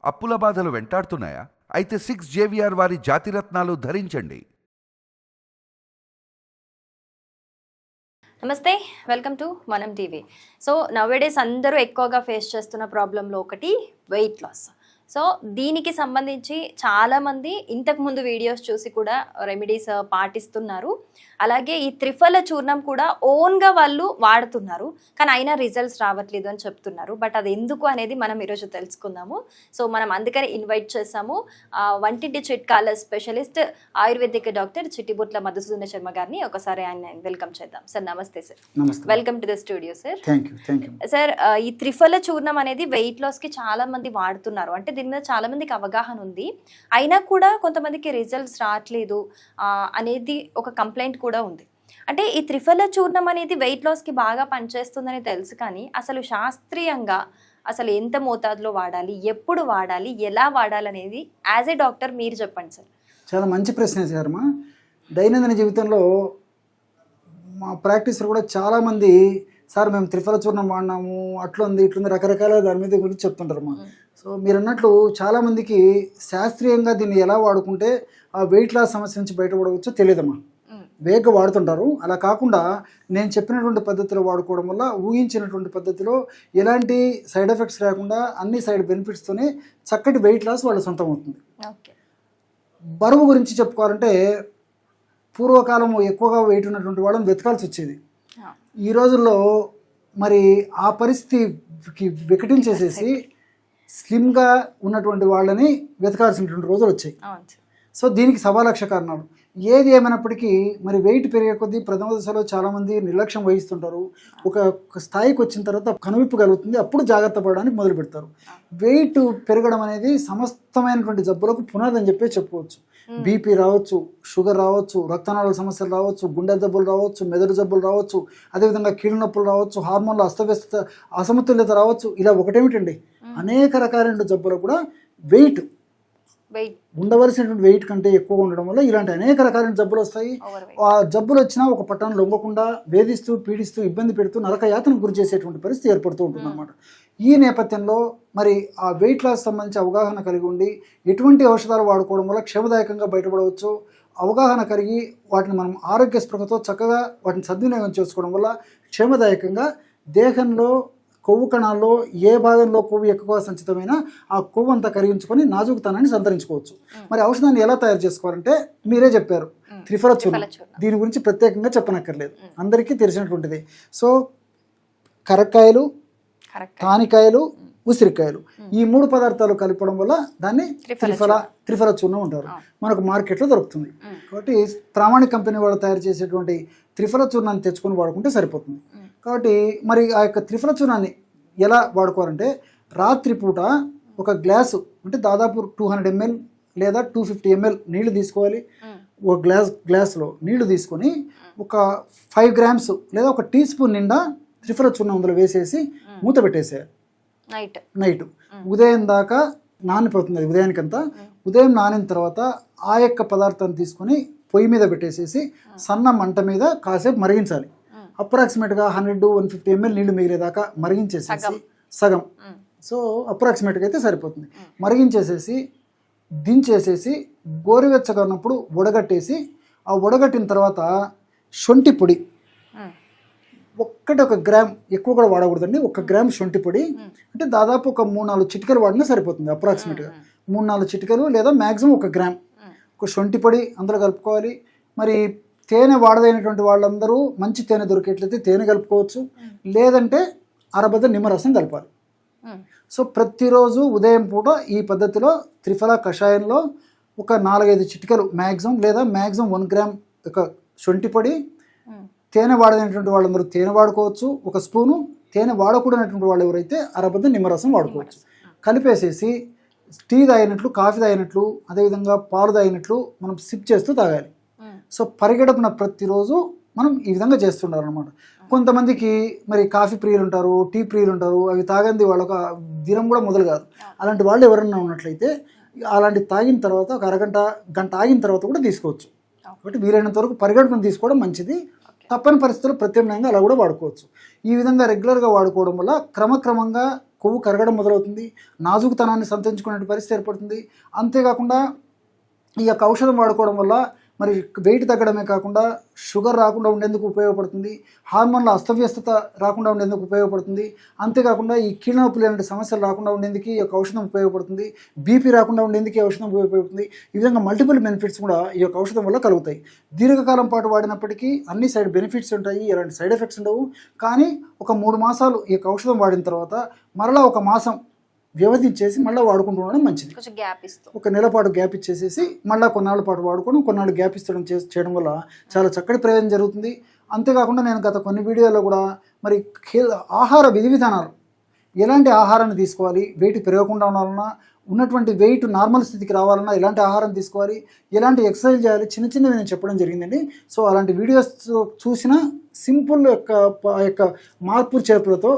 అప్పుల బాధలు వెంటాడుతున్నాయా? అయితే 6 JVR వారి జాతిరత్నాలు ధరించండి. నమస్తే, వెల్కమ్ టు మనం టీవీ. సో నవేడేస్ అందరూ ఎక్కువగా ఫేస్ చేస్తున్న ప్రాబ్లంలో ఒకటి వెయిట్ లాస్. సో దీనికి సంబంధించి చాలామంది ఇంతకుముందు వీడియోస్ చూసి కూడా రెమెడీస్ పాటిస్తున్నారు. అలాగే ఈ త్రిఫల చూర్ణం కూడా ఓన్గా వాళ్ళు వాడుతున్నారు, కానీ అయినా రిజల్ట్స్ రావట్లేదు అని చెప్తున్నారు. బట్ అది ఎందుకు అనేది మనం ఈరోజు తెలుసుకుందాము. సో మనం అందుకని ఇన్వైట్ చేసాము వంటింటి చిట్కాల specialist ayurvedic doctor Chittibutla Madhusudana Sharma గారిని. ఒకసారి ఆయన వెల్కమ్ చేద్దాం. సార్ నమస్తే. Sir welcome to the studio. Sir sir ఈ త్రిఫల చూర్ణం అనేది వెయిట్ లాస్కి చాలా మంది వాడుతున్నారు, అంటే దీని మీద చాలా మందికి అవగాహన ఉంది, అయినా కూడా కొంతమందికి రిజల్ట్స్ రావట్లేదు అనేది ఒక కంప్లైంట్ కూడా ఉంది. అంటే ఈ త్రిఫల చూర్ణం అనేది వెయిట్ లాస్కి బాగా పనిచేస్తుందని తెలుసు, కానీ అసలు శాస్త్రీయంగా అసలు ఎంత మోతాదులో వాడాలి, ఎప్పుడు వాడాలి, ఎలా వాడాలి అనేది యాజ్ ఏ డాక్టర్ మీరు చెప్పండి సార్. చాలా మంచి ప్రశ్న సార్మా. దైనందిన జీవితంలో మా ప్రాక్టీస్లో కూడా చాలామంది సార్ మేము త్రిఫల చూర్ణం వాడినాము, అట్లుంది ఇట్లుంది రకరకాల దాని మీద గురించి చెప్తుంటారు మా. సో మీరు అన్నట్లు చాలామందికి శాస్త్రీయంగా దీన్ని ఎలా వాడుకుంటే ఆ వెయిట్ లాస్ సమస్య నుంచి బయటపడవచ్చో తెలియదమ్మా. వేగంగా వాడుతుంటారు. అలా కాకుండా నేను చెప్పినటువంటి పద్ధతిలో వాడుకోవడం వల్ల ఊహించినటువంటి పద్ధతిలో ఎలాంటి సైడ్ ఎఫెక్ట్స్ లేకుండా అన్ని సైడ్ బెనిఫిట్స్తోనే చక్కటి వెయిట్ లాస్ వాళ్ళ సొంతం అవుతుంది. బరువు గురించి చెప్పుకోవాలంటే పూర్వకాలం ఎక్కువగా వెయిట్ ఉన్నటువంటి వాళ్ళని వెతకాల్సి వచ్చేది. ఈ రోజుల్లో మరి ఆ పరిస్థితికి వికటించేసేసి స్లిమ్గా ఉన్నటువంటి వాళ్ళని వెతకాల్సినటువంటి రోజులు వచ్చాయి. సో దీనికి 1,00,000 కారణాలు. ఏది ఏమైనప్పటికీ మరి వెయిట్ పెరిగే కొద్దీ ప్రథమ దశలో చాలామంది నిర్లక్ష్యం వహిస్తుంటారు. ఒక స్థాయికి వచ్చిన తర్వాత కనువిప్పు కలుగుతుంది, అప్పుడు జాగ్రత్త పడడానికి మొదలు పెడతారు. వెయిట్ పెరగడం అనేది సమస్తమైనటువంటి జబ్బులకు పునాది అని చెప్పుకోవచ్చు. బీపీ రావచ్చు, షుగర్ రావచ్చు, రక్తనాళాల సమస్యలు రావచ్చు, గుండె జబ్బులు రావచ్చు, మెదడు జబ్బులు రావచ్చు, అదేవిధంగా కీళ్ళ నొప్పులు రావచ్చు, హార్మోన్ల అసమతుల్యత రావచ్చు. ఇలా ఒకటేమిటండి, అనేక రకాలైన జబ్బులకు కూడా వెయిట్ ఉండవలసినటువంటి వెయిట్ కంటే ఎక్కువగా ఉండడం వల్ల ఇలాంటి అనేక రకాలైన జబ్బులు వస్తాయి. ఆ జబ్బులు వచ్చినా ఒక పట్టణం లొంగకుండా వేధిస్తూ పీడిస్తూ ఇబ్బంది పెడుతూ నరకయాతనకు గురి చేసేటువంటి పరిస్థితి ఏర్పడుతూ ఉంటుంది అన్నమాట. ఈ నేపథ్యంలో మరి ఆ వెయిట్ లాస్ సంబంధించి అవగాహన కలిగి ఉండి ఎటువంటి ఔషధాలు వాడుకోవడం వల్ల క్షేమదాయకంగా బయటపడవచ్చు, అవగాహన కలిగి వాటిని మనం ఆరోగ్య స్పృహతో చక్కగా వాటిని సద్వినియోగం చేసుకోవడం వల్ల క్షేమదాయకంగా దేహంలో కొవ్వు కణాల్లో ఏ భాగంలో కొవ్వు ఎక్కువ సంచితమైనా ఆ కొవ్వు అంతా కరిగించుకొని నాజుకుతనాన్ని సంతరించుకోవచ్చు. మరి ఔషధాన్ని ఎలా తయారు చేసుకోవాలంటే మీరే చెప్పారు, త్రిఫల చూర్ణం. దీని గురించి ప్రత్యేకంగా చెప్పనక్కర్లేదు, అందరికీ తెలిసినటువంటిది. సో కరక్కాయలు, తానికాయలు, ఉసిరికాయలు, ఈ 3 పదార్థాలు కలపడం వల్ల దాన్ని త్రిఫల చూర్ణం ఉంటారు. మనకు మార్కెట్లో దొరుకుతుంది. కాబట్టి ప్రామాణిక కంపెనీ వాళ్ళు తయారు చేసేటువంటి త్రిఫల చూర్ణాన్ని తెచ్చుకొని వాడుకుంటే సరిపోతుంది. కాబట్టి మరి ఆ యొక్క త్రిఫల చూర్ణాన్ని ఎలా వాడుకోవాలంటే రాత్రిపూట ఒక గ్లాసు, అంటే దాదాపు 200 ml లేదా 250 ml నీళ్లు తీసుకోవాలి. ఒక గ్లాసులో నీళ్లు తీసుకొని ఒక 5 grams లేదా ఒక టీ స్పూన్ నిండా త్రిఫల చూర్ణం అందులో వేసేసి మూత పెట్టేసేయాలి. నైట్ ఉదయం దాకా నానిపోతుంది. అది ఉదయానికంతా. ఉదయం నానిన తర్వాత ఆ యొక్క పదార్థాన్ని తీసుకొని పొయ్యి మీద పెట్టేసేసి సన్న మంట మీద కాసేపు మరిగించాలి. అప్రాక్సిమేట్గా 100-150 ml నీళ్లు మిగిలేదాకా మరిగించేసేసి సగం, సో అప్రాక్సిమేట్గా అయితే సరిపోతుంది. మరిగించేసేసి దించేసేసి గోరువెచ్చగా ఉన్నప్పుడు వడగట్టేసి, ఆ వడగట్టిన తర్వాత శొంఠి పొడి ఒక గ్రామ్, ఎక్కువ కూడా వాడకూడదండి, 1 గ్రామ్ శొంఠి పొడి, అంటే దాదాపు ఒక 3-4 చిటికలు వాడినా సరిపోతుంది. అప్రాక్సిమేట్గా 3-4 చిటికలు లేదా మ్యాక్సిమం 1 గ్రామ్ ఒక శొంఠి పొడి అందులో కలుపుకోవాలి. మరి తేనె వాడదైనటువంటి వాళ్ళందరూ మంచి తేనె దొరికేట్లయితే తేనె కలుపుకోవచ్చు, లేదంటే అరబద్ద నిమ్మరసం కలపాలి. సో ప్రతిరోజు ఉదయం పూట ఈ పద్ధతిలో త్రిఫల కషాయంలో ఒక 4-5 చిటికలు మ్యాక్సిమం, లేదా మ్యాక్సిమం 1 గ్రామ్ ఒక శొంఠి పొడి, తేనె వాడదైనటువంటి వాళ్ళందరూ తేనె వాడుకోవచ్చు, 1 స్పూను, తేనె వాడకూడనటువంటి వాళ్ళు ఎవరైతే అరబద్ద నిమ్మరసం వాడుకోవచ్చు. కలిపేసేసి టీ తాగినట్లు, కాఫీ తాగినట్లు, అదేవిధంగా పాలు తాగినట్లు మనం సిప్ చేస్తూ తాగాలి. సో పరిగెడుపున ప్రతిరోజు మనం ఈ విధంగా చేస్తుండాలి అనమాట. కొంతమందికి మరి కాఫీ ప్రియులు ఉంటారు, టీ ప్రియులు ఉంటారు, అవి తాగంది వాళ్ళకు దినం కూడా మొదలు కాదు. అలాంటి వాళ్ళు ఎవరన్నా ఉన్నట్లయితే అలాంటి తాగిన తర్వాత ఒక గంట ఆగిన తర్వాత కూడా తీసుకోవచ్చు. కాబట్టి వీలైనంత వరకు పరిగెడుపును తీసుకోవడం మంచిది. తప్పని పరిస్థితుల్లో ప్రత్యామ్నాయంగా అలా కూడా వాడుకోవచ్చు. ఈ విధంగా రెగ్యులర్గా వాడుకోవడం వల్ల క్రమక్రమంగా కొవ్వు కరగడం మొదలవుతుంది, నాజుకుతనాన్ని సంతరించుకునే పరిస్థితి ఏర్పడుతుంది. అంతేకాకుండా ఈ యొక్క ఔషధం వాడుకోవడం వల్ల మరి వెయిట్ తగ్గడమే కాకుండా షుగర్ రాకుండా ఉండేందుకు ఉపయోగపడుతుంది, హార్మోన్ల అస్తవ్యస్తత రాకుండా ఉండేందుకు ఉపయోగపడుతుంది. అంతేకాకుండా ఈ కీళ్ళనొప్పులు లాంటి సమస్యలు రాకుండా ఉండేందుకు ఈ యొక్క ఔషధం ఉపయోగపడుతుంది, బీపీ రాకుండా ఉండేందుకు ఈ ఔషధం ఉపయోగపడుతుంది. ఈ విధంగా మల్టిపుల్ బెనిఫిట్స్ కూడా ఈ యొక్క ఔషధం వల్ల కలుగుతాయి. దీర్ఘకాలం పాటు వాడినప్పటికీ అన్ని సైడ్ బెనిఫిట్స్ ఉంటాయి, ఎలాంటి సైడ్ ఎఫెక్ట్స్ ఉండవు. కానీ ఒక 3 మాసాలు ఈ యొక్క ఔషధం వాడిన తర్వాత మరలా 1 మాసం వ్యవధి ఇచ్చేసి మళ్ళీ వాడుకుంటూ ఉండడం మంచిది. కొంచెం గ్యాప్ ఇస్తూ 1 నెల పాటు గ్యాప్ ఇచ్చేసేసి మళ్ళీ కొన్నాళ్ళ పాటు వాడుకొని కొన్నాళ్ళు గ్యాప్ ఇస్తడం చేయడం వల్ల చాలా చక్కటి ప్రయోజనం జరుగుతుంది. అంతేకాకుండా నేను గత కొన్ని వీడియోలో కూడా మరి ఆహార విధి విధానాలు, ఎలాంటి ఆహారాన్ని తీసుకోవాలి, వెయిట్ పెరగకుండా ఉండాలన్నా, ఉన్నటువంటి వెయిట్ నార్మల్ స్థితికి రావాలన్నా ఎలాంటి ఆహారం తీసుకోవాలి, ఎలాంటి ఎక్సర్సైజ్ చేయాలి, చిన్నవి నేను చెప్పడం జరిగిందండి. సో అలాంటి వీడియోస్ చూసిన సింపుల్ యొక్క మార్పు చేర్పులతో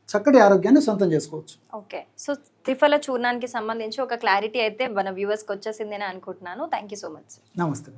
చక్కటి ఆరోగ్యాన్ని సొంతం చేసుకోవచ్చు. ఓకే, సో త్రిఫల చూర్ణానికి సంబంధించి ఒక క్లారిటీ అయితే మన వ్యూవర్స్కి వచ్చేసిందని అనుకుంటున్నాను. Thank you so much. నమస్తే.